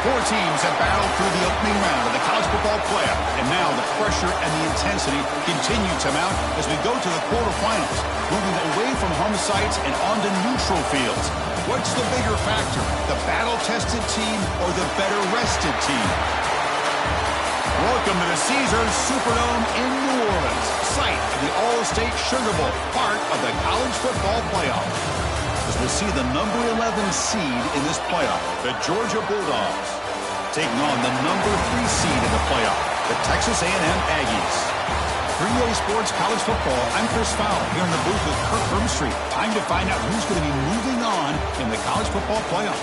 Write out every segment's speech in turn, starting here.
Four teams have battled through the opening round of the college football playoff, and now the pressure and the intensity continue to mount as we go to the quarterfinals, moving away from home sites and onto neutral fields. What's the bigger factor, the battle-tested team or the better-rested team? Welcome to the Caesars Superdome in New Orleans, site of the All-State Sugar Bowl, part of the college football playoff. As we'll see the number 11 seed in this playoff, the Georgia Bulldogs, taking on the number 3 seed in the playoff, the Texas A&M Aggies. 3A Sports College Football, I'm Chris Fowler, here in the booth with Kirk Broomstreet. Time to find out who's going to be moving on in the college football playoff.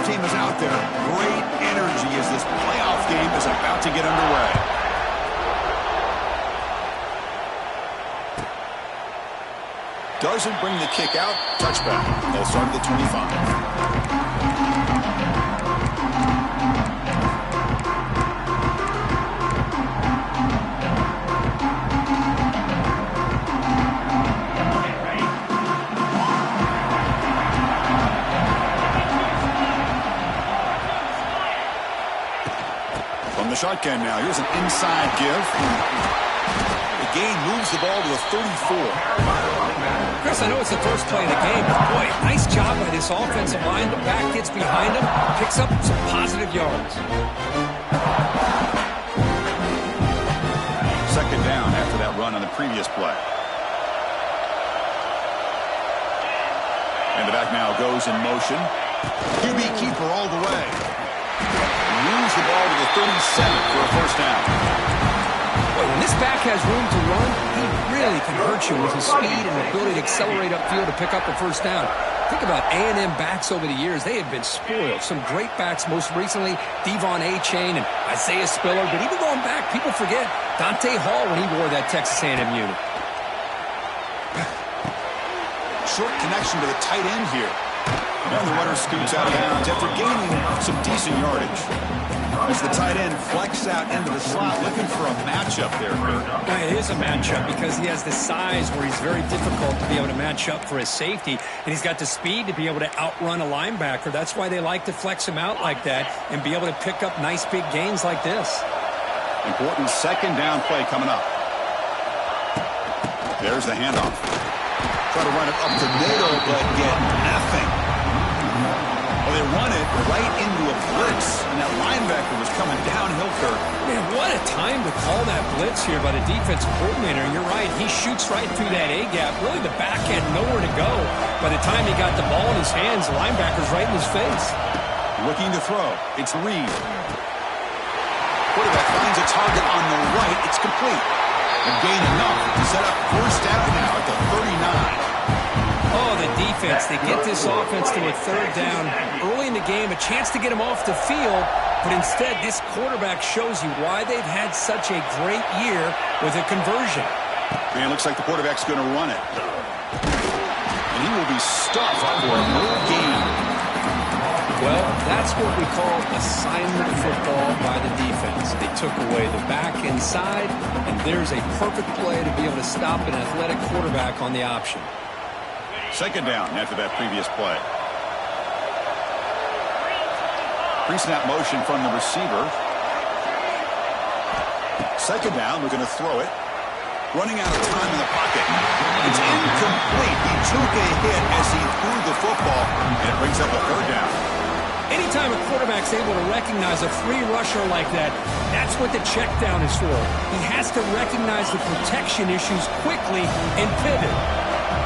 Team is out there. Great energy as this playoff game is about to get underway. Doesn't bring the kick out. Touchback. They'll start at the 25. Shotgun now. Here's an inside give. The gain moves the ball to the 34. Chris, I know it's the first play of the game, but boy, nice job by this offensive line. The back gets behind him, picks up some positive yards. Second down after that run on the previous play. And the back now goes in motion. QB keeper all the way. Moves the ball to the 37 for a first down. Boy, when this back has room to run, he really can hurt you with his speed and ability to accelerate upfield to pick up a first down. Think about A&M backs over the years. They have been spoiled. Some great backs, most recently Devon Achane and Isaiah Spiller. But even going back, people forget Dante Hall when he wore that Texas A&M unit. Short connection to the tight end here. And the runner scoots out of bounds after gaining some decent yardage. As the tight end flex out into the slot, looking for a matchup there. It is a matchup because he has the size where he's very difficult to be able to match up for his safety. And he's got the speed to be able to outrun a linebacker. That's why they like to flex him out like that and be able to pick up nice big gains like this. Important second down play coming up. There's the handoff. Try to run it up the middle, but get nothing. Well, they run it right into a blitz, and that linebacker was coming downhill, Kirk. Man, what a time to call that blitz here by the defensive coordinator. And you're right, he shoots right through that A-gap. Really, the back had nowhere to go. By the time he got the ball in his hands, the linebacker's right in his face. Looking to throw. It's Reed. Quarterback finds a target on the right. It's complete. And gain enough to set up first down now at the 39. Oh, the defense, they get this offense to a third down early in the game, a chance to get him off the field, but instead this quarterback shows you why they've had such a great year with a conversion. And it looks like the quarterback's going to run it. And he will be stuffed for no gain. Well, that's what we call assignment football by the defense. They took away the back inside, and there's a perfect play to be able to stop an athletic quarterback on the option. Second down after that previous play. Pre-snap motion from the receiver. Second down, we're going to throw it. Running out of time in the pocket. It's incomplete. He took a hit as he threw the football, and it brings up a third down. Anytime a quarterback's able to recognize a free rusher like that, that's what the check down is for. He has to recognize the protection issues quickly and pivot.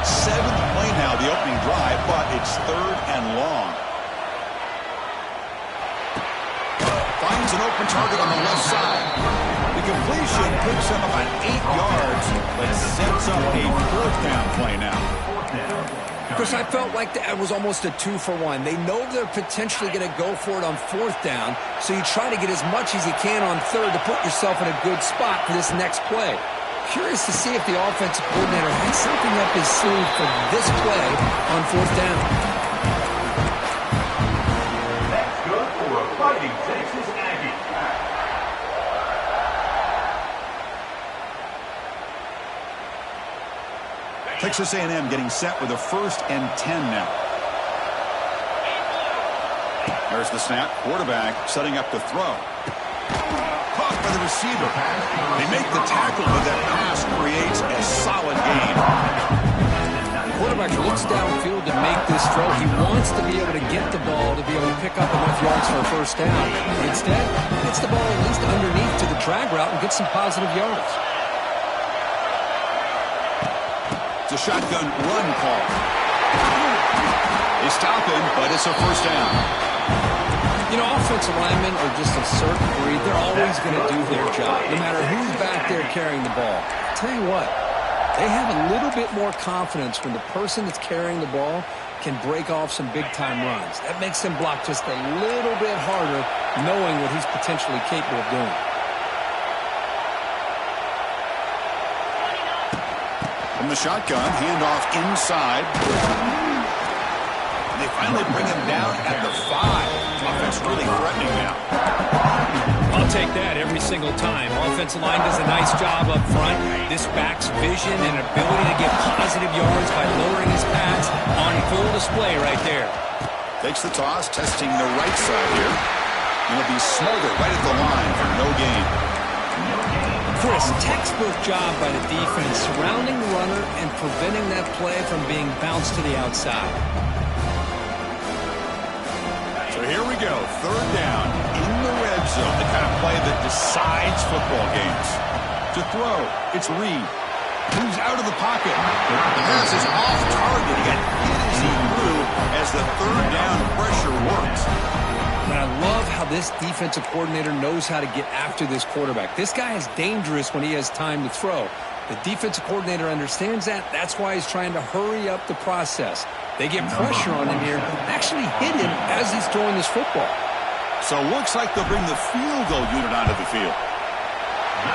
Seventh play now, the opening drive, but it's third and long. Finds an open target on the left side. The completion picks up about 8 yards, but sets up a fourth down play now. Chris, I felt like that was almost a 2-for-1. They know they're potentially going to go for it on 4th down, so you try to get as much as you can on 3rd to put yourself in a good spot for this next play. Curious to see if the offensive coordinator has something up his sleeve for this play on 4th down. That's good for a Fighting Texas Aggie. Texas A&M getting set with a 1st and 10 now. There's the snap. Quarterback setting up to throw. Caught by the receiver. They make the tackle, but that pass creates a solid gain. The quarterback looks downfield to make this throw. He wants to be able to get the ball to be able to pick up enough yards for a 1st down. But instead, gets the ball at least underneath to the drag route and gets some positive yards. It's a shotgun run call. They stop him, but it's a 1st down. You know, offensive linemen are just a certain breed. They're always going to do their job, no matter who's back there carrying the ball. I'll tell you what, they have a little bit more confidence when the person that's carrying the ball can break off some big-time runs. That makes them block just a little bit harder, knowing what he's potentially capable of doing. From the shotgun, handoff inside. And they finally bring him down at the 5. Offense really threatening now. I'll take that every single time. Offensive line does a nice job up front. This back's vision and ability to get positive yards by lowering his pads on full display right there. Takes the toss, testing the right side here. And it'll be smothered right at the line for no gain. Chris, textbook job by the defense, surrounding the runner and preventing that play from being bounced to the outside. So here we go, 3rd down in the red zone, the kind of play that decides football games. To throw, it's Reed. Moves out of the pocket. The pass is off target. He got hit as he grew as the 3rd down pressure works. But I love how this defensive coordinator knows how to get after this quarterback. This guy is dangerous when he has time to throw. The defensive coordinator understands that. That's why he's trying to hurry up the process. They get pressure on him here, actually hit him as he's throwing this football. So it looks like they'll bring the field goal unit onto the field.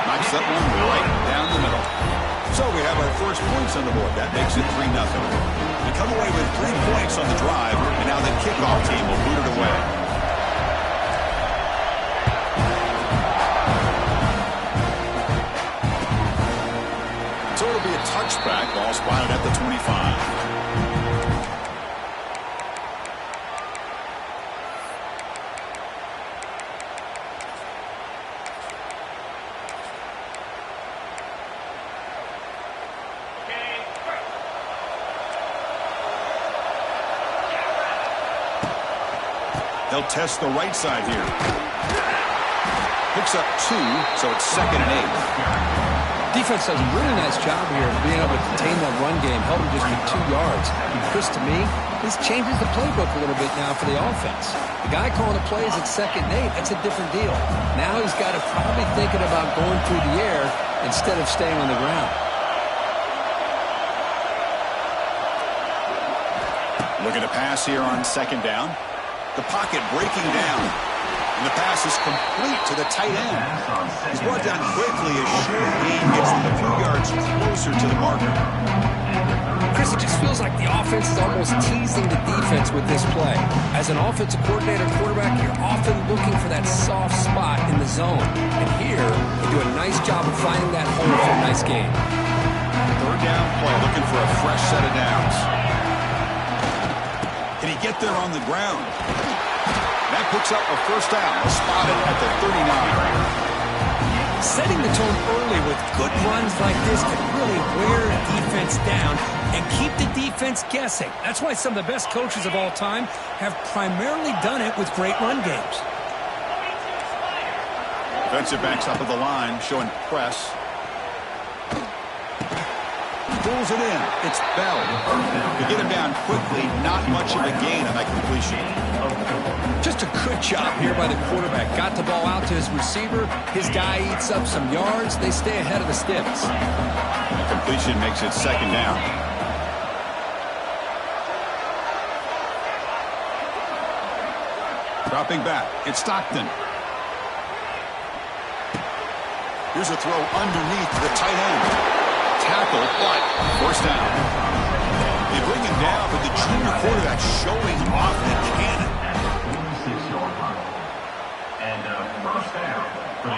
Knocks that one right down the middle. So we have our first points on the board. That makes it 3-0. They come away with 3 points on the drive, and now the kickoff team will boot it away. So it'll be a touchback, ball spotted at the 25. They'll test the right side here. Picks up 2, so it's 2nd and 8. Defense does a really nice job here of being able to contain that run game, held him just to 2 yards. Chris, to me, this changes the playbook a little bit now for the offense. The guy calling the plays at 2nd and 8, that's a different deal. Now he's got to probably thinking about going through the air instead of staying on the ground. Looking to pass here on 2nd down. The pocket breaking down. And the pass is complete to the tight end. He's brought down quickly as short gain gets him a few yards closer to the marker. Chris, it just feels like the offense is almost teasing the defense with this play. As an offensive coordinator quarterback, you're often looking for that soft spot in the zone. And here, they do a nice job of finding that hole for a nice gain. 3rd down play, looking for a fresh set of downs. Can he get there on the ground? That picks up a 1st down, spotted at the 39. Setting the tone early with good runs like this can really wear a defense down and keep the defense guessing. That's why some of the best coaches of all time have primarily done it with great run games. Defensive backs up at the line, showing press. Pulls it in. It's Bell. To get him down quickly, not much of a gain on that completion. Just a good job here by the quarterback. Got the ball out to his receiver. His guy eats up some yards. They stay ahead of the sticks. The completion makes it 2nd down. Dropping back, it's Stockton. Here's a throw underneath the tight end. Tackle, but first down. They bring him down, but the junior quarterback showing off the cannon.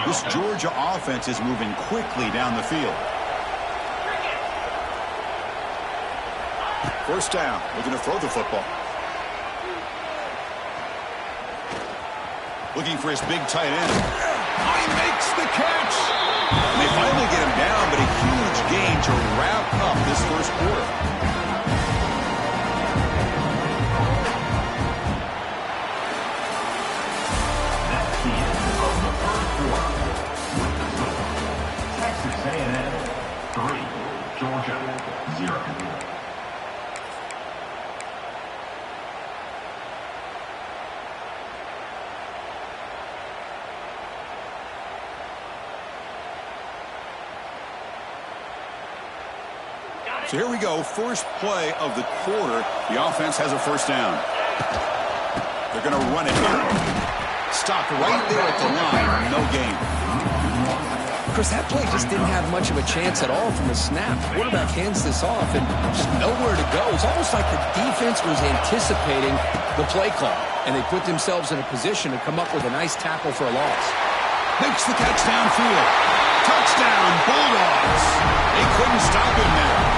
This Georgia offense is moving quickly down the field. First down, looking to throw the football. Looking for his big tight end. Oh, he makes the catch. And they finally get him down, but a huge gain to wrap up this first quarter. That's the end of the first quarter. With the score, Texas A&M 3, Georgia 0. So here we go, first play of the quarter. The offense has a first down. They're going to run it here. Stopped right there at the line, no gain. Chris, that play just didn't have much of a chance at all from the snap. The quarterback hands this off and just nowhere to go. It's almost like the defense was anticipating the play call, and they put themselves in a position to come up with a nice tackle for a loss. Makes the catch downfield. Touchdown, Bulldogs. They couldn't stop him there.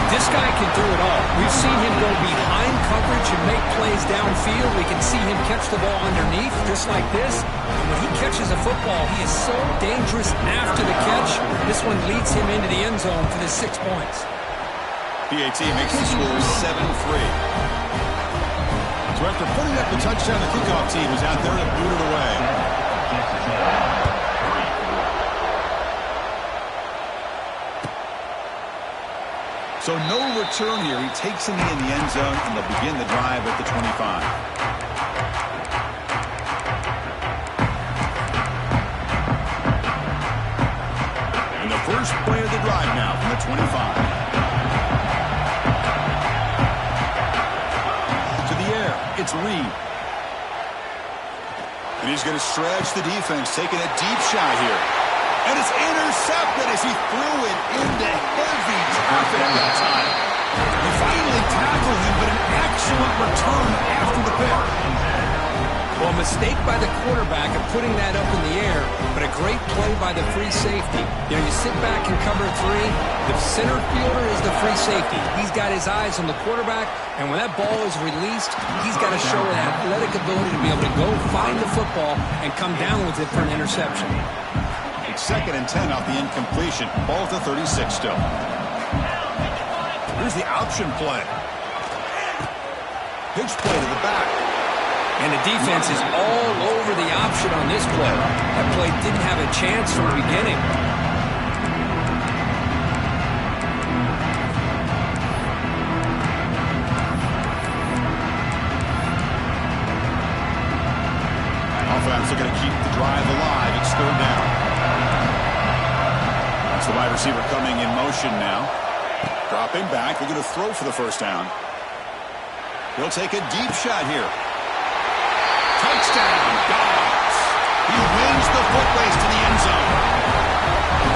This guy can do it all. We've seen him go behind coverage and make plays downfield. We can see him catch the ball underneath, just like this. And when he catches a football, he is so dangerous after the catch. This one leads him into the end zone for the 6 points. PAT makes the score 7-3. So after putting up the touchdown, the kickoff team is out there to boot it away. So no return here. He takes him in the end zone, and they'll begin the drive at the 25. And the first play of the drive now from the 25. To the air, it's Reed. And he's going to stretch the defense, taking a deep shot here. And it's intercepted as he threw it into heavy traffic that time. They finally tackled him, but an excellent return after the pick. Well, a mistake by the quarterback of putting that up in the air, but a great play by the free safety. You know, you sit back and cover 3. The center fielder is the free safety. He's got his eyes on the quarterback, and when that ball is released, he's got to show an athletic ability to be able to go find the football and come down with it for an interception. Second and 10 off the incompletion. Ball to 36 still. Here's the option play. Pitch play to the back. And the defense is all over the option on this play. That play didn't have a chance from the beginning. Offense looking to keep the drive alive. It's third down. The wide receiver coming in motion now. Dropping back. They're going to throw for the first down. He'll take a deep shot here. Touchdown, Dogs. He wins the foot race to the end zone.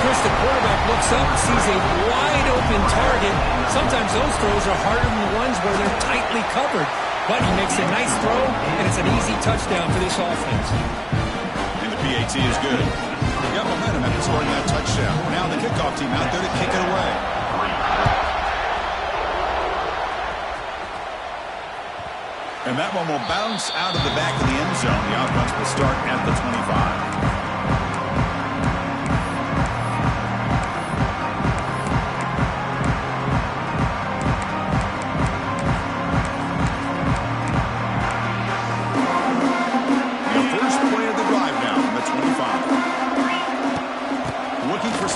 Chris, the quarterback looks up, sees a wide-open target. Sometimes those throws are harder than the ones where they're tightly covered. But he makes a nice throw, and it's an easy touchdown for this offense. And the PAT is good. They got momentum after scoring that touchdown. Now the kickoff team out there to kick it away. And that one will bounce out of the back of the end zone. The offense will start at the 25.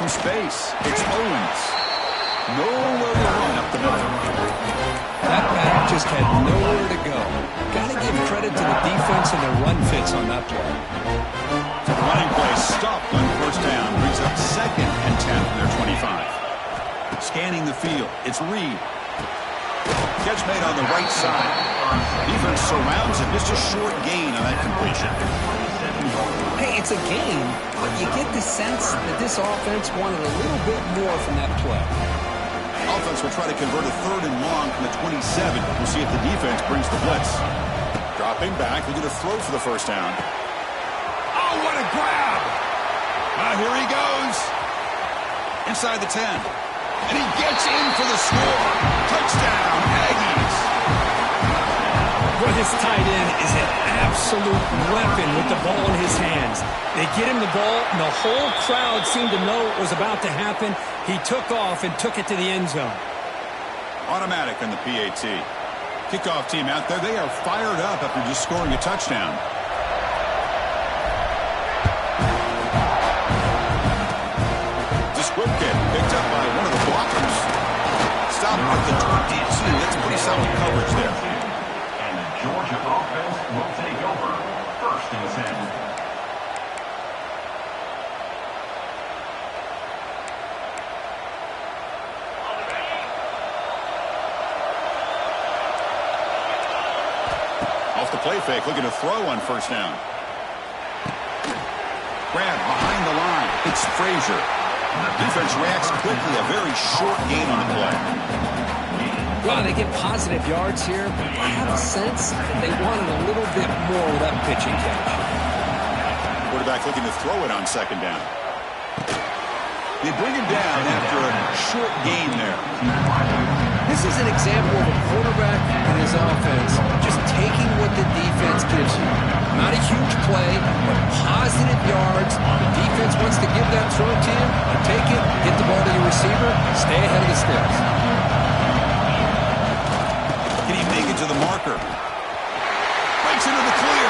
Space. It's Owens. Nowhere to run up the middle. That back just had nowhere to go. Got to give credit to the defense and their run fits on that play. The running play stopped on first down. Brings up second and 10 from their 25. Scanning the field. It's Reed. Catch made on the right side. Defense surrounds him. Just a short gain on that completion. Hey, it's a game, but you get the sense that this offense wanted a little bit more from that play. Offense will try to convert a 3rd and long from the 27. We'll see if the defense brings the blitz. Dropping back, looking to throw for the first down. Oh, what a grab! Here he goes. Inside the 10. And he gets in for the score. Touchdown, Aggies. Well, this tight end is an absolute weapon with the ball in his hands. They get him the ball, and the whole crowd seemed to know what was about to happen. He took off and took it to the end zone. Automatic on the PAT. Kickoff team out there, they are fired up after just scoring a touchdown. Disquipkin picked up by one of the blockers. Stopped at the 22. That's pretty solid coverage there. And the Georgia offense will take over. 1st and 10. Off the play fake, looking to throw on first down. Grab behind the line. It's Frazier. Defense reacts quickly. A very short gain on the play. Well, they get positive yards here, but I have a sense that they wanted a little bit more with that pitching catch. Quarterback looking to throw it on 2nd down. They bring him down after a short gain there. This is an example of a quarterback and his offense just taking what the defense gives you. Not a huge play, but positive yards. The defense wants to give that throw to you. You take it, get the ball to your receiver, stay ahead of the sticks. Can he make it to the marker? Breaks into the clear.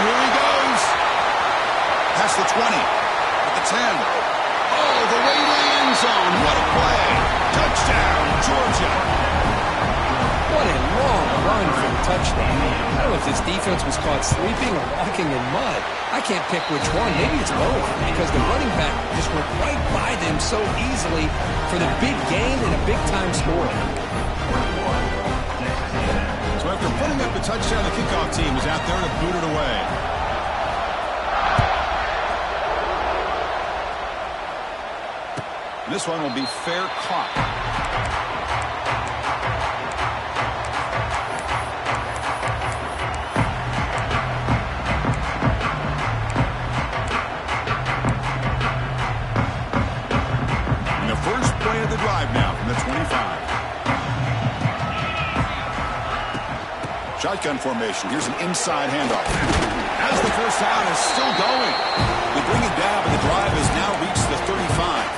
Here he goes. Past the 20. At the 10. Oh, the way to the end zone. What a play. Touchdown, Georgia. What a long run for the touchdown. I don't know if this defense was caught sleeping or walking in mud. I can't pick which one. Maybe it's both, because the running back just went right by them so easily for the big gain and a big-time score. So after putting up a touchdown, the kickoff team is out there to boot it away. This one will be fair caught. And the first play of the drive now from the 25. Shotgun formation. Here's an inside handoff. As the first down is still going. They bring it down, but the drive has now reached the 35.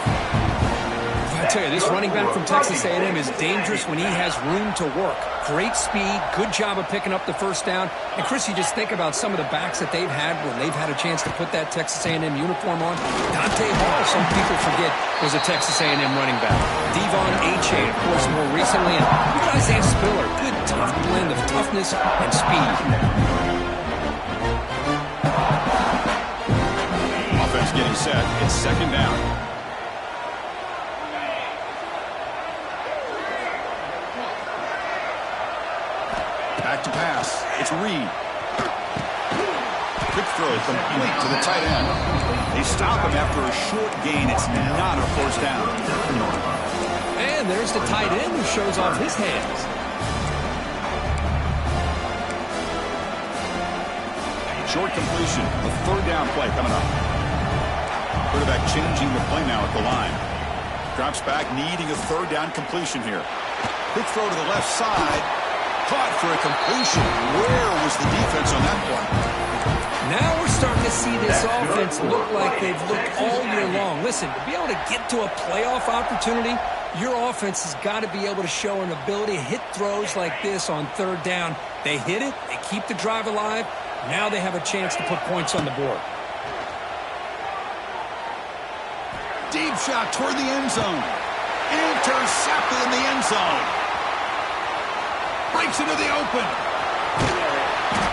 I tell you, this running back from Texas A&M is dangerous when he has room to work. Great speed, good job of picking up the first down. And, Chris, you just think about some of the backs that they've had when they've had a chance to put that Texas A&M uniform on. Dante Hall, some people forget, was a Texas A&M running back. Devon Achane, of course, more recently. And even Isaiah Spiller, good, tough blend of toughness and speed. Offense getting set. It's 2nd down. Back to pass. It's Reed. Quick throw complete to the tight end. They stop him after a short gain. It's not a first down. And there's the tight end who shows off his hands. Short completion. The 3rd down play coming up. Quarterback changing the play now at the line. Drops back, needing a 3rd down completion here. Quick throw to the left side. Caught for a completion. Where was the defense on that play? Now we're starting to see this offense look like they've looked all year long. Listen, to be able to get to a playoff opportunity, your offense has got to be able to show an ability to hit throws like this on 3rd down. They hit it. They keep the drive alive. Now they have a chance to put points on the board. Deep shot toward the end zone. Intercepted in the end zone. Breaks into the open.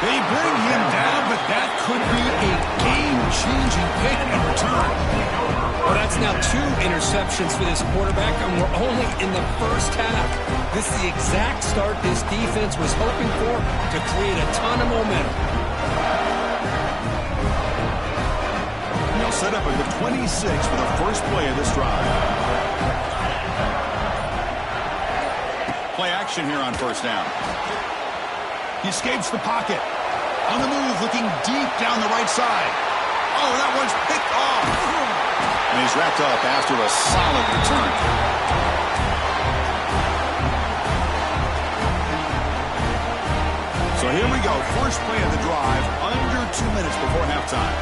They bring him down, but That could be a game-changing pick in return. Well, that's now 2 interceptions for this quarterback, and we're only in the first half. This is the exact start this defense was hoping for to create a ton of momentum. Now set up at the 26 for the first play of this drive. Play action here on first down. He escapes the pocket. On the move, looking deep down the right side. Oh, that one's picked off. And he's wrapped up after a solid return. So here we go. First play of the drive, under 2 minutes before halftime.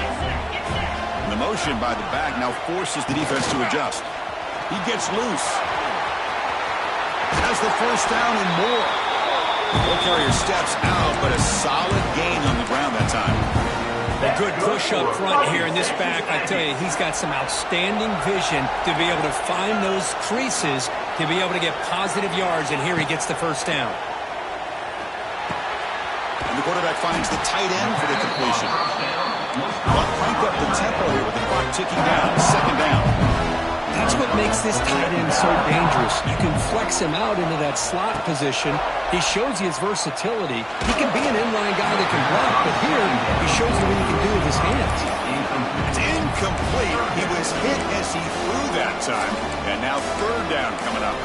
And the motion by the back now forces the defense to adjust. He gets loose. Has the first down and more. Ball carrier steps out, but a solid gain on the ground that time. A good push up front here in this back. I tell you, he's got some outstanding vision to be able to find those creases, to be able to get positive yards, and here he gets the first down. And the quarterback finds the tight end for the completion. But crank up the tempo here with the clock ticking down. Second down. That's what makes this tight end so dangerous. You can flex him out into that slot position. He shows you his versatility. He can be an inline guy that can block, but here he shows you what he can do with his hands. It's incomplete. He was hit as he threw that time. And now third down coming up.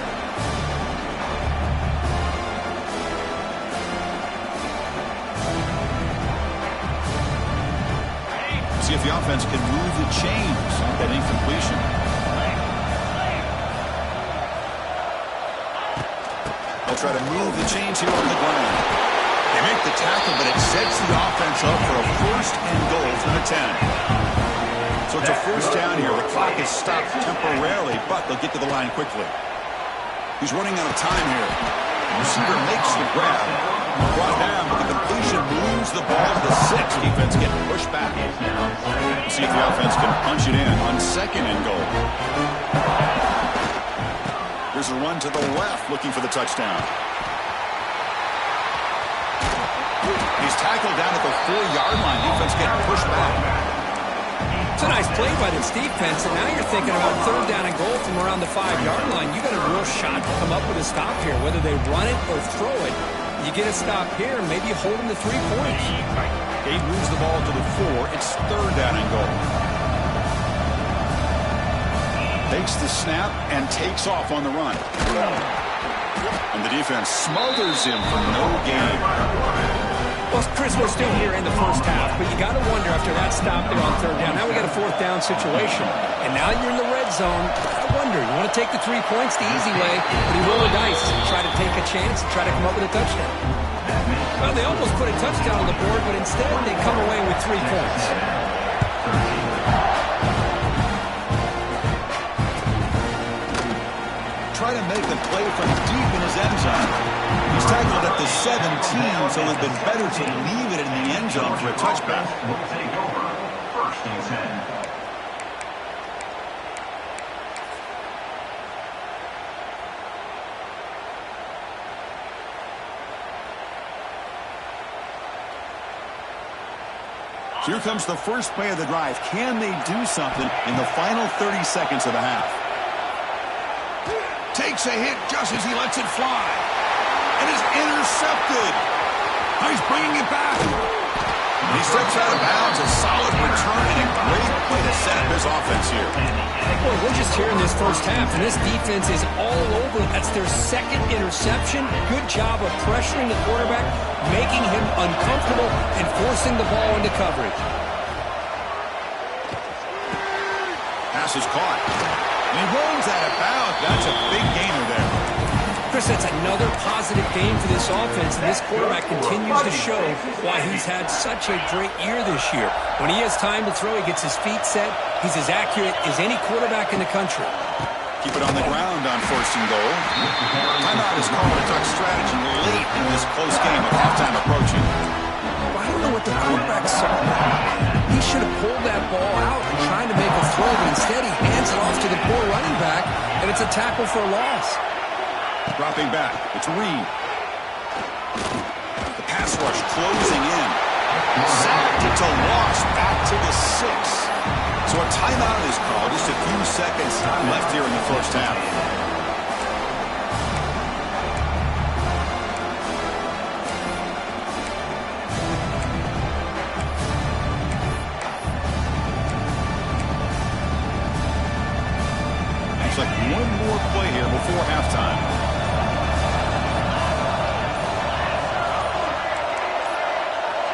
See if the offense can move the chains on that incompletion. They'll try to move the chains here on the ground. They make the tackle, but it sets the offense up for a first and goal from the 10. So it's a first down here. The clock is stopped temporarily, but they'll get to the line quickly. He's running out of time here. The receiver makes the grab. Brought down, but the completion moves the ball to the 6. Defense getting pushed back. See if the offense can punch it in on second and goal. Here's a run to the left, looking for the touchdown. He's tackled down at the 4-yard line. Defense getting pushed back. It's a nice play by this defense, and now you're thinking about third down and goal from around the 5-yard line. You got a real shot to come up with a stop here, whether they run it or throw it. You get a stop here, and maybe you hold them to 3 points. He moves the ball to the 4. It's third down and goal. Takes the snap and takes off on the run. And the defense smothers him for no gain. Well, Chris, we're still here in the first half, but you got to wonder after that stop there on third down. Now we got a fourth down situation, and now you're in the red zone. I wonder, you want to take the 3 points the easy way, but you roll the dice, try to take a chance, and try to come up with a touchdown. Well, they almost put a touchdown on the board, but instead they come away with 3 points. Try to make a play from deep in his end zone. He's tackled at the 17, so it's been better to leave it in the end zone for a touchback. Will take over. First and 10. Here comes the first play of the drive. Can they do something in the final 30 seconds of the half? Takes a hit just as he lets it fly. And is intercepted. Now he's bringing it back. And he steps out of bounds. A solid return and a great way to set up his offense here. Well, we're just here in this first half, and this defense is all over. That's their second interception. Good job of pressuring the quarterback, making him uncomfortable, and forcing the ball into coverage. Pass is caught. And he rolls out of bounds. That's a big gainer there. Chris, that's another positive game for this offense, and this quarterback continues to show why he's had such a great year this year. When he has time to throw, he gets his feet set. He's as accurate as any quarterback in the country. Keep it on the ground on first and goal. Timeout is called to talk strategy late in this close game with halftime approaching. I don't know what the quarterback saw. He should have pulled that ball out and trying to make a throw, but instead he hands it off to the poor running back, and it's a tackle for a loss. Dropping back, it's Reed. The pass rush closing in. Sacked. It's a loss back to the 6. So a timeout is called. Just a few seconds left here in the first half. Looks like one more play here before halftime.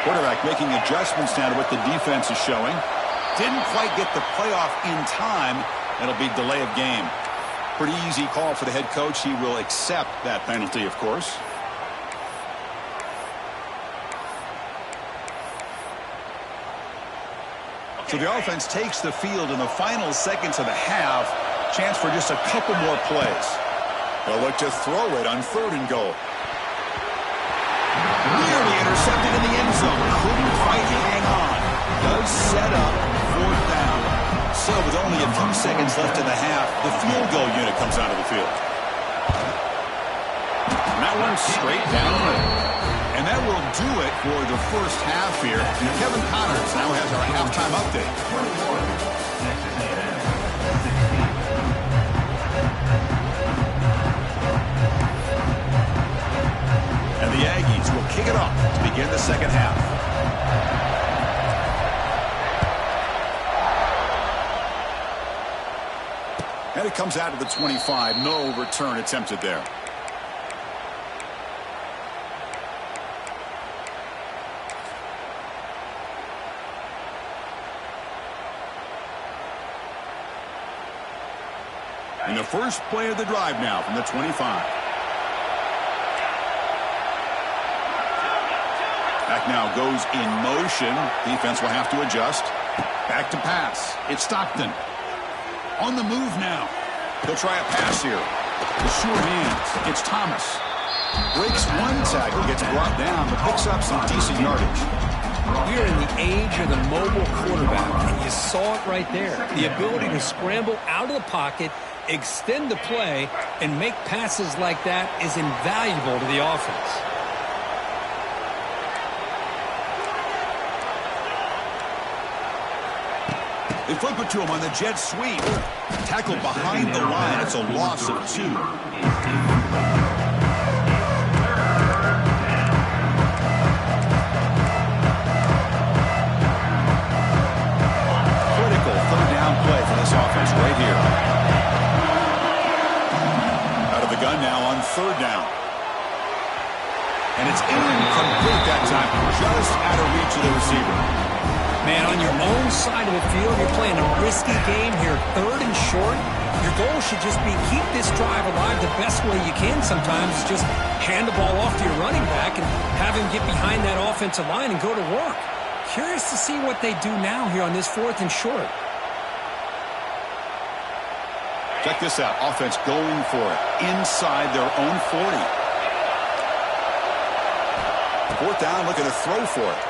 Quarterback making adjustments now to what the defense is showing. Didn't quite get the playoff in time. That'll be delay of game. Pretty easy call for the head coach. He will accept that penalty, of course. So the offense takes the field in the final seconds of the half. Chance for just a couple more plays. They'll look to throw it on 3rd and goal. Nearly intercepted in the end zone. Couldn't quite hang on. Does set up 4th down. So with only a few seconds left in the half, the field goal unit comes onto the field. And that one straight down the middle. And that will do it for the first half here. Kevin Connors now has our halftime update. And the Aggies will kick it off to begin the second half. And it comes out of the 25. No return attempted there. And the first play of the drive now from the 25. Back now goes in motion. Defense will have to adjust. Back to pass. It's Stockton. On the move now. They'll try a pass here. The sure hands. It's Thomas. Breaks one tackle, gets brought down, but picks up some decent yardage. We're in the age of the mobile quarterback, and you saw it right there. The ability to scramble out of the pocket, extend the play, and make passes like that is invaluable to the offense. They flip it to him on the jet sweep. Tackled behind the line. It's a loss of 2. Critical 3rd down play for this offense right here. Out of the gun now on 3rd down. And it's incomplete that time. Just out of reach of the receiver. Man, on your own side of the field, you're playing a risky game here. 3rd and short. Your goal should just be keep this drive alive the best way you can sometimes. Just hand the ball off to your running back and have him get behind that offensive line and go to work. Curious to see what they do now here on this 4th and short. Check this out. Offense going for it inside their own 40. 4th down, looking to throw for it.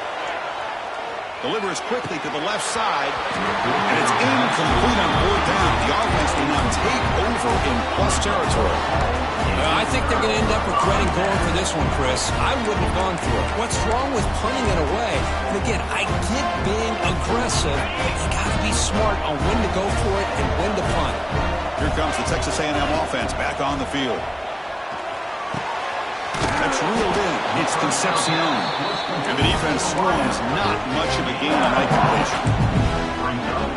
Delivers quickly to the left side, and it's incomplete on 4th down. The offense will now take over in plus territory. I think they're going to end up regretting going for this one, Chris. I wouldn't have gone for it. What's wrong with punting it away? And again, I get being aggressive, but you got to be smart on when to go for it and when to punt. Here comes the Texas A&M offense back on the field. That's reeled in. It's Concepcion. And the defense swarms not much of a gain on that completion.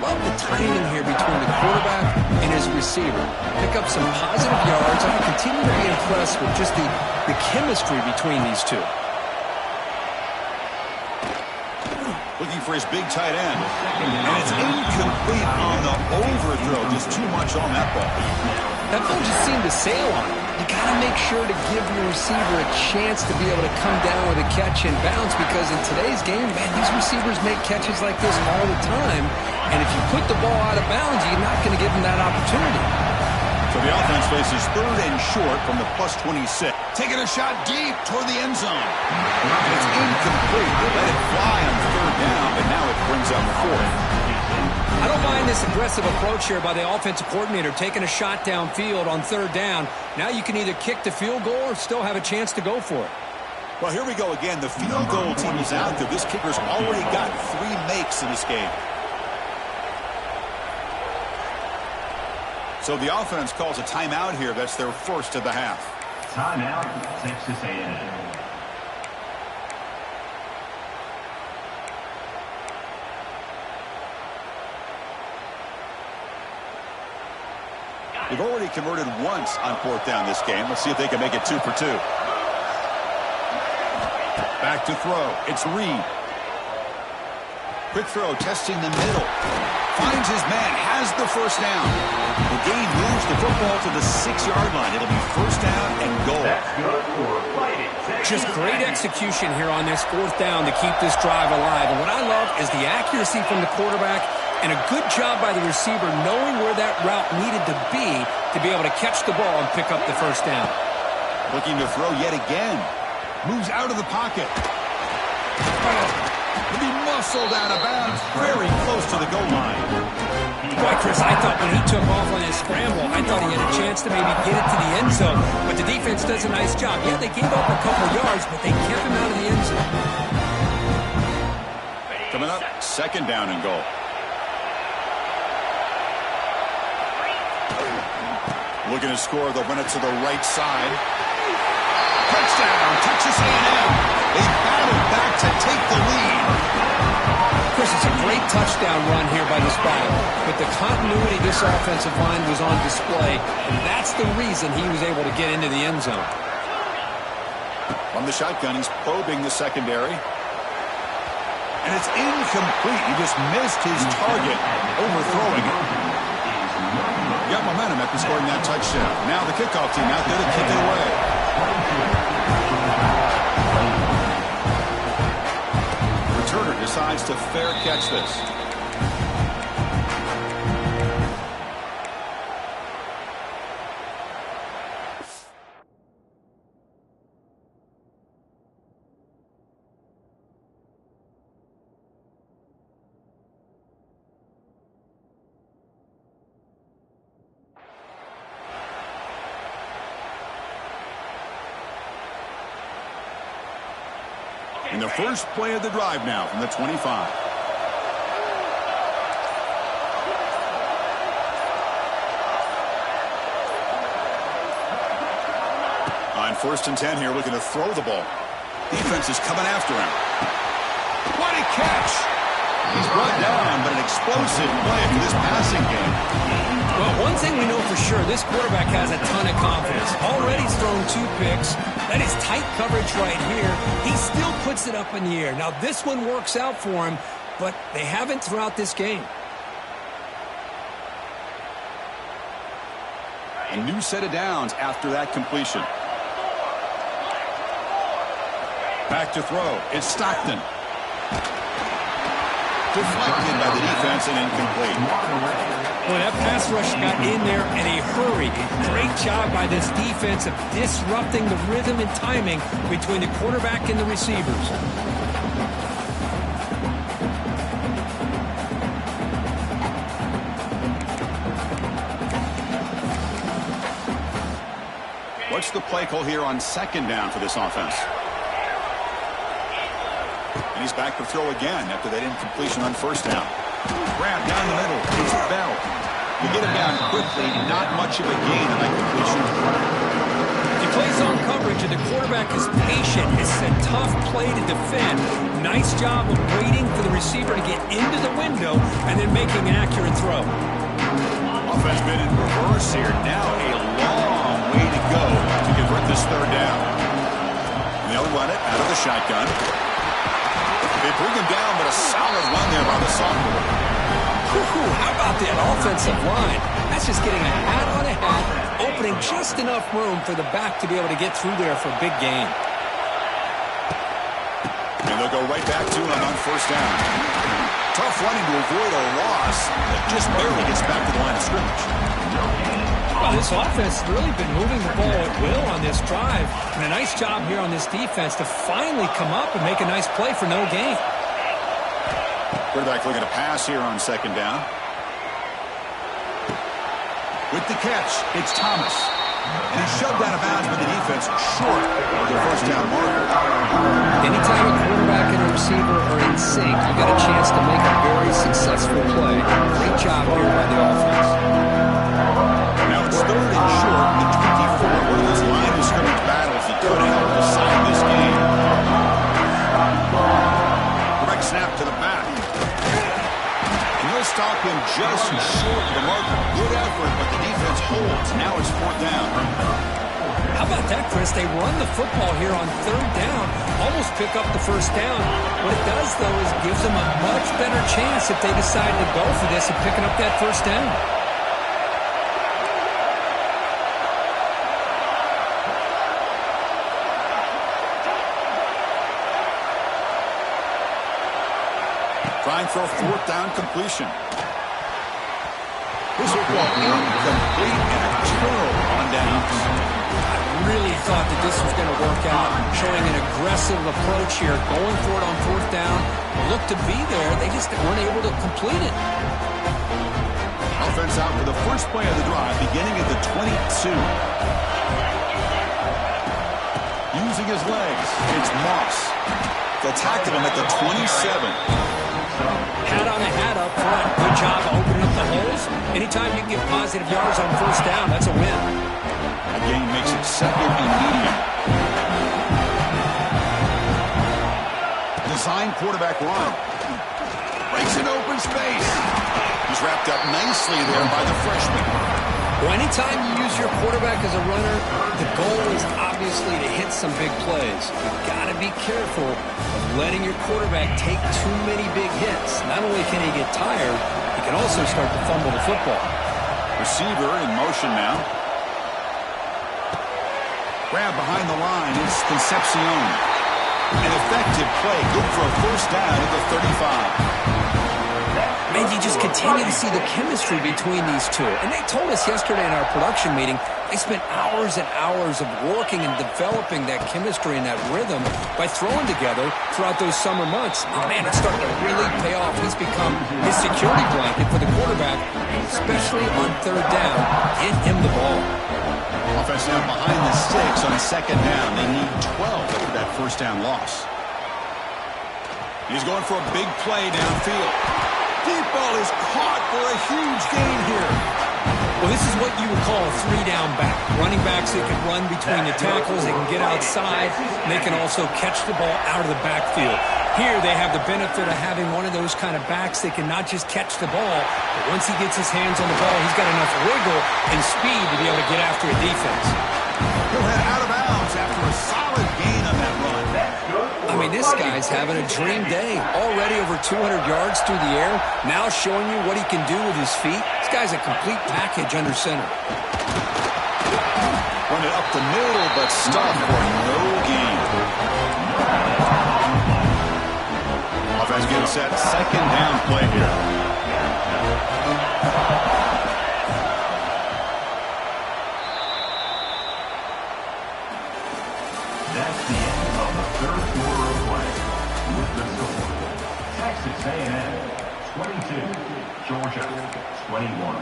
Love the timing here between the quarterback and his receiver. Pick up some positive yards. I continue to be impressed with just the chemistry between these two. Looking for his big tight end. And it's incomplete on the overthrow. Just too much on that ball. That ball just seemed to sail on him. You got to make sure to give your receiver a chance to be able to come down with a catch and bounce, because in today's game, man, these receivers make catches like this all the time. And if you put the ball out of bounds, you're not going to give them that opportunity. So the offense faces 3rd and short from the plus 26. Taking a shot deep toward the end zone. And it's incomplete. They let it fly on 3rd down, but now it brings up 4th. I don't mind this aggressive approach here by the offensive coordinator, taking a shot downfield on 3rd down. Now you can either kick the field goal or still have a chance to go for it. Well, here we go again. The field goal team is out there. This kicker's already got 3 makes in this game. So the offense calls a timeout here. That's their first of the half. Timeout, Texas A&M. They've already converted once on 4th down this game. Let's see if they can make it 2 for 2. Back to throw. It's Reed. Quick throw, testing the middle. Finds his man, has the first down. The game moves the football to the 6-yard line. It'll be first down and goal. That's good for fighting. Just great execution here on this 4th down to keep this drive alive. And what I love is the accuracy from the quarterback and a good job by the receiver knowing where that route needed to be able to catch the ball and pick up the first down. Looking to throw yet again. Moves out of the pocket. He'll be muscled out of bounds. Very close to the goal line. Boy, Chris, I thought when he took off on his scramble, I thought he had a chance to maybe get it to the end zone. But the defense does a nice job. Yeah, they gave up a couple yards, but they kept him out of the end zone. Coming up, 2nd down and goal. Looking to score. They'll run it to the right side. Touchdown, Texas A&M. They battled back to take the lead. Chris, it's a great touchdown run here by this back. But the continuity of this offensive line was on display, and that's the reason he was able to get into the end zone. From the shotgun, he's probing the secondary. And it's incomplete. He just missed his target, overthrowing it. Got momentum after scoring that touchdown. Now the kickoff team out there to kick it away. Returner decides to fair catch this. In the first play of the drive now from the 25. On 1st and 10 here, looking to throw the ball. Defense is coming after him. What a catch! He's brought down, but an explosive play for this passing game. Well, one thing we know for sure, this quarterback has a ton of confidence. Already thrown 2 picks. That is tight coverage right here. He still puts it up in the air. Now, this one works out for him, but they haven't throughout this game. A new set of downs after that completion. Back to throw. It's Stockton. Deflected by the defense and incomplete. Well, that pass rush got in there in a hurry. Great job by this defense of disrupting the rhythm and timing between the quarterback and the receivers. What's the play call here on 2nd down for this offense? And he's back to throw again after that incompletion on 1st down. Grab down the middle. It's Bell. We get him down quickly. Not much of a gain on that completion. He plays on coverage, and the quarterback is patient. It's a tough play to defend. Nice job of waiting for the receiver to get into the window and then making an accurate throw. Offense been in reverse here. Now a long way to go to convert this 3rd down. And they'll run it out of the shotgun. They bring him down, but a solid run there by the sophomore. How about that offensive line? That's just getting a hat on a hat, opening just enough room for the back to be able to get through there for a big gain. And they'll go right back to him on 1st down. Tough running to avoid a loss, but just barely gets back to the line of scrimmage. Well, this offense has really been moving the ball at will on this drive. And a nice job here on this defense to finally come up and make a nice play for no gain. Quarterback looking to pass here on 2nd down. With the catch, it's Thomas. And he's shoved out of bounds by the defense short of the 1st down marker. Anytime a quarterback and a receiver are in sync, you got a chance to make a very successful play. Great job here by the offense. Now it's 3rd and short at the 24. One of those line of scrimmage battles that could help decide this game. Direct snap to the back. And he'll stop him just short of the marker. Good effort, but the defense holds. Now it's 4th down. How about that, Chris? They run the football here on 3rd down, almost pick up the 1st down. What it does, though, is gives them a much better chance if they decide to go for this of picking up that 1st down. Trying for a 4th down completion. This football incomplete and a turnover on downs. Really thought that this was going to work out, showing an aggressive approach here, going for it on 4th down. Looked to be there. They just weren't able to complete it. Offense out for the first play of the drive, beginning at the 22. Using his legs, it's Moss. They'll tackle him at the 27. Hat on a hat up front. Good job opening up the holes. Anytime you can get positive yards on 1st down, that's a win. Gain makes it 2nd and medium. Design quarterback run. Breaks an open space. He's wrapped up nicely there by the freshman. Well, anytime you use your quarterback as a runner, the goal is obviously to hit some big plays. You've got to be careful of letting your quarterback take too many big hits. Not only can he get tired, he can also start to fumble the football. Receiver in motion now. Grab behind the line. It's Concepcion. An effective play. Good for a 1st down at the 35. Man, you just continue to see the chemistry between these two. And they told us yesterday in our production meeting, they spent hours and hours of working and developing that chemistry and that rhythm by throwing together throughout those summer months. And man, it's starting to really pay off. He's become his security blanket for the quarterback, especially on 3rd down. Get him the ball. Offense now behind the sticks on 2nd down. They need 12 after that 1st down loss. He's going for a big play downfield. Deep ball is caught for a huge gain here. Well, this is what you would call a 3-down back. Running backs that can run between the tackles, they can get outside, and they can also catch the ball out of the backfield. Here they have the benefit of having one of those kind of backs that can not just catch the ball, but once he gets his hands on the ball, he's got enough wiggle and speed to be able to get after a defense. He'll head out of bounds after a solid gain on that run. I mean, this guy's having a dream day. Already over 200 yards through the air, now showing you what he can do with his feet. This guy's a complete package under center. Run it up the middle, but stuck for no gain. Offense getting set. 2nd down play here. That's the end of the 3rd quarter of play. With the score, Texas A&M 22, Georgia 21.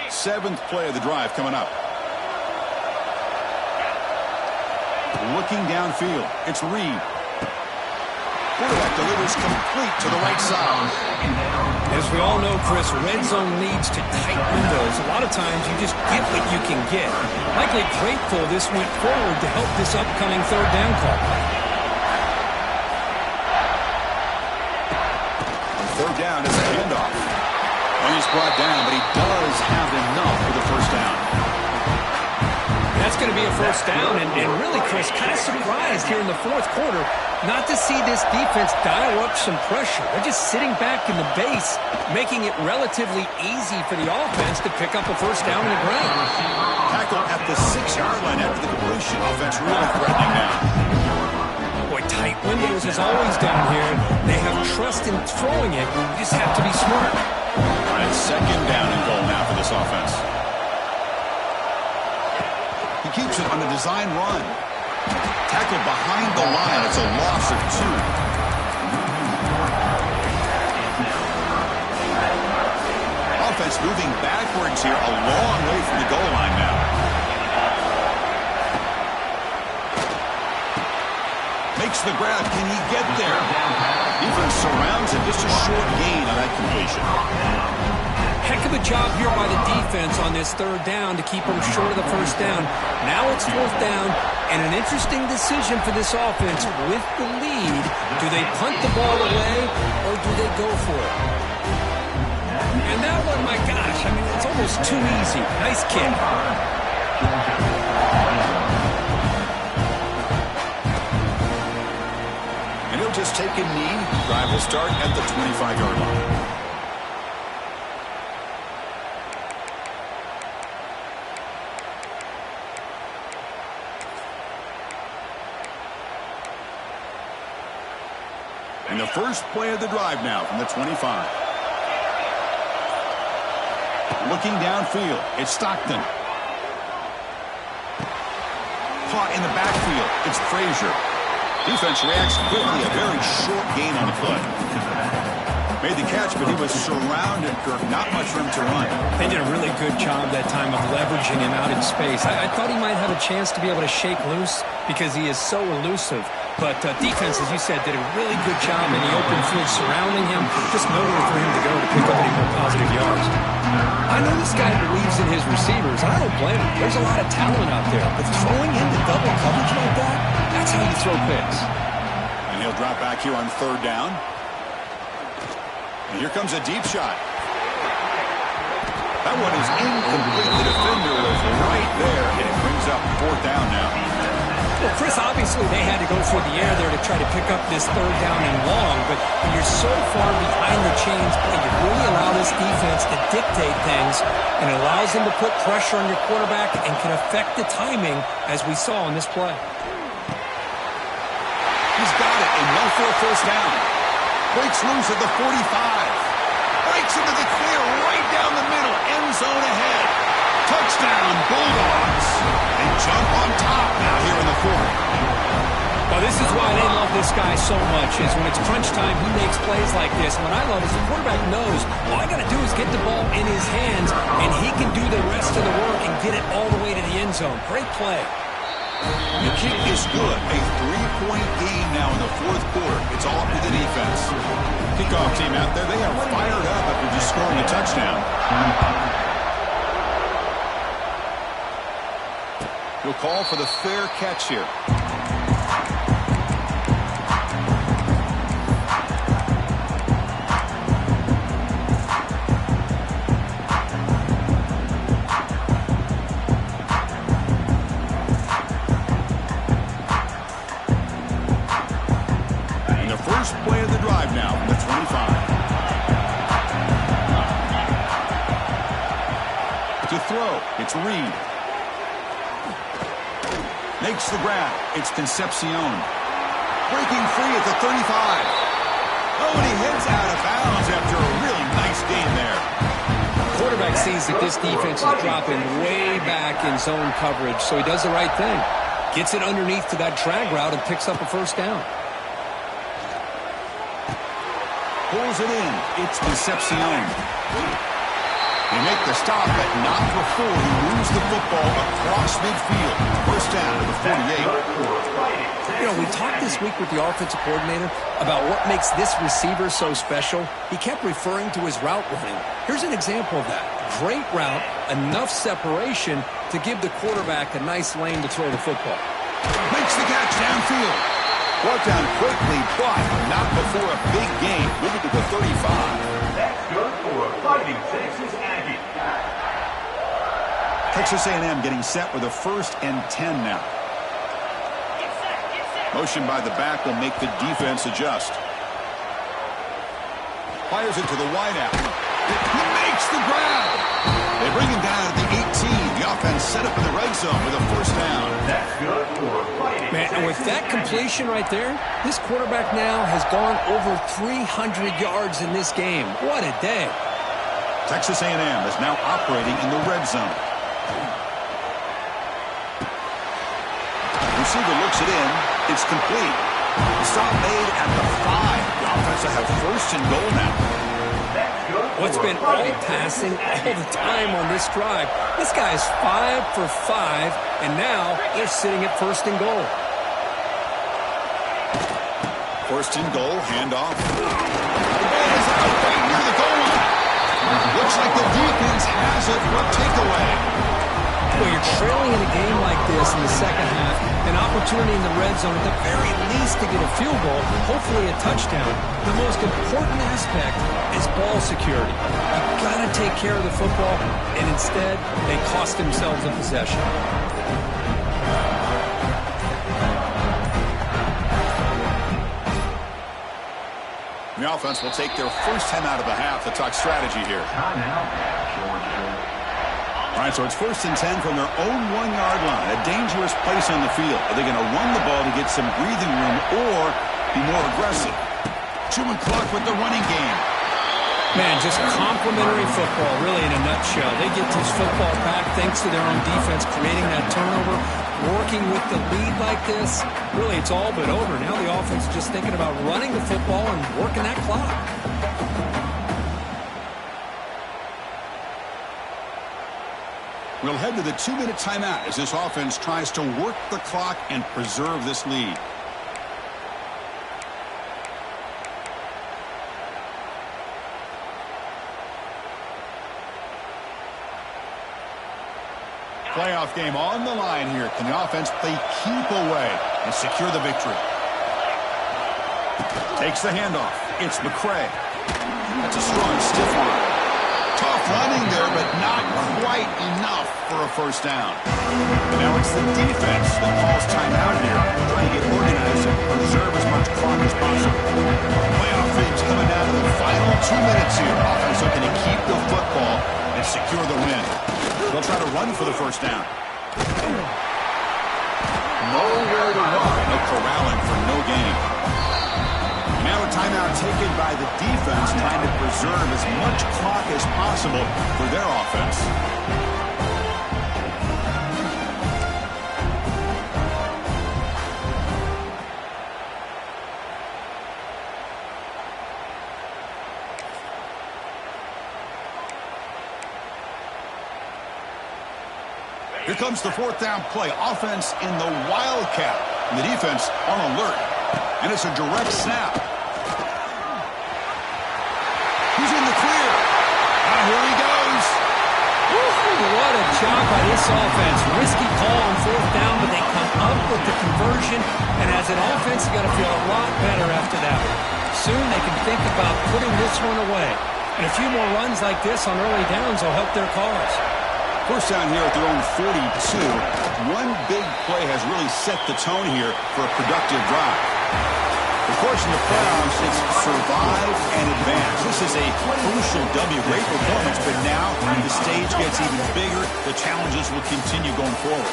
7th play of the drive coming up. Looking downfield. It's Reed. Quarterback delivers complete to the right side. As we all know, Chris, red zone leads to tight windows. A lot of times you just get what you can get. Likely grateful this went forward to help this upcoming 3rd down call. 3rd down is a handoff. And he's brought down, but he does have enough for the 1st down. That's going to be a 1st down, and really, Chris, kind of surprised here in the 4th quarter not to see this defense dial up some pressure. They're just sitting back in the base, making it relatively easy for the offense to pick up a 1st down in the ground. Tackle at the 6-yard line after the completion. Offense really threatening now. Boy, tight windows is always down here. They have trust in throwing it. You just have to be smart. All right, 2nd down and goal now for this offense. He keeps it on the design run. Tackle behind the line. It's a loss of 2. Offense defense moving backwards here, a long way from the goal line now. Makes the grab. Can he get there? Defense surrounds him. Just a short gain on that completion. Heck of a job here by the defense on this third down to keep them short of the first down. Now it's fourth down, and an interesting decision for this offense. With the lead, do they punt the ball away, or do they go for it? And that one, my gosh, I mean, it's almost too easy. Nice kick. And he'll just take a knee. Drive will start at the 25-yard line. And the first play of the drive now from the 25. Looking downfield, it's Stockton. Caught in the backfield, it's Frazier. Defense reacts quickly, a very short gain on the play. Made the catch, but he was surrounded, Kirk. Not much room to run. They did a really good job that time of leveraging him out in space. I thought he might have a chance to be able to shake loose because he is so elusive. But defense, as you said, did a really good job in the open field surrounding him. Just nowhere for him to go to pick up any more positive yards. I know this guy believes in his receivers, and I don't blame him. There's a lot of talent out there. But throwing into double coverage like that, that's how you throw picks. And he'll drop back here on third down. And here comes a deep shot. That one is incomplete. The defender was right there, and it brings up fourth down now. Well, Chris, obviously they had to go for the air there to try to pick up this third down and long, but when you're so far behind the chains, you really allow this defense to dictate things, and it allows them to put pressure on your quarterback and can affect the timing, as we saw in this play. He's got it, and no for a first down. Breaks loose at the 45. Breaks into the clear right down the middle. End zone ahead. Touchdown, Bulldogs. They jump on top now here in the fourth. Well, this is why they love this guy so much, is when it's crunch time, he makes plays like this. And what I love is the quarterback knows all I got to do is get the ball in his hands, and he can do the rest of the work and get it all the way to the end zone. Great play. The kick is good. A 3-point game now in the fourth quarter. It's all up to the defense. Kickoff team out there, they are fired up after just scoring a touchdown. He'll call for the fair catch here. And the first play of the drive now from the 25. To throw, it's Reed. Makes the grab. It's Concepcion. Breaking free at the 35. Oh, and he heads out of bounds after a really nice gain there. Quarterback sees that this defense is dropping way back in zone coverage, so he does the right thing. Gets it underneath to that drag route and picks up a first down. Pulls it in. It's Concepcion. They make the stop, but not before he moves the football across midfield. First down to the 48. You know, we talked this week with the offensive coordinator about what makes this receiver so special. He kept referring to his route running. Here's an example of that. Great route, enough separation to give the quarterback a nice lane to throw the football. Makes the catch downfield. Brought down quickly, but not before a big gain. Moving to the 35. That's good for a Fighting Texas Aggie. Texas A&M getting set with a 1st and 10 now. Motion by the back will make the defense adjust. Fires it to the wideout. He makes the grab. They bring him down at the 18. The offense set up in the red zone with a first down. That's good for a Fighting Man, and with that completion right there, this quarterback now has gone over 300 yards in this game. What a day. Texas A&M is now operating in the red zone. Receiver looks it in. It's complete. The stop made at the 5. The offense will have 1st and goal now. That's good What's been all passing all the time on this drive. This guy is 5 for 5, and now they're sitting at first and goal. First and goal, handoff. The ball is out right near the goal line. Looks like the defense has it for a takeaway. Well, you're trailing in a game like this in the second half, an opportunity in the red zone at the very least to get a field goal, hopefully a touchdown. The most important aspect is ball security. You've got to take care of the football, and instead, they cost themselves a possession. The offense will take their first time out of the half to talk strategy here. All right, so it's first and 10 from their own 1-yard line. A dangerous place on the field. Are they going to run the ball to get some breathing room or be more aggressive? Chewing clock with the running game. Man, just complimentary football, really, in a nutshell. They get this football back thanks to their own defense, creating that turnover, working with the lead like this. Really, it's all but over. Now the offense is just thinking about running the football and working that clock. We'll head to the 2-minute timeout as this offense tries to work the clock and preserve this lead. Playoff game on the line here. Can the offense play keep away and secure the victory? Takes the handoff. It's McCray. That's a strong, stiff run. Tough running there, but not quite enough for a first down. Now it's the defense that calls timeout here, trying to get organized and preserve as much clock as possible. Playoff game's coming down to the final 2 minutes here. Offense looking to keep the football and secure the win. They'll try to run for the first down. Nowhere to run. No corralling for no gain. Now a timeout taken by the defense, trying to preserve as much clock as possible for their offense. Here comes the 4th down play. Offense in the wildcat. And the defense on alert. And it's a direct snap. He's in the clear. Here he goes. What a job by this offense. Risky call on 4th down, but they come up with the conversion. And as an offense, you got to feel a lot better after that. Soon they can think about putting this one away. And a few more runs like this on early downs will help their cause. First down here at their own 42. One big play has really set the tone here for a productive drive. Of course, in the playoffs, it's survive and advance. This is a crucial W. Great performance, but now the stage gets even bigger. The challenges will continue going forward.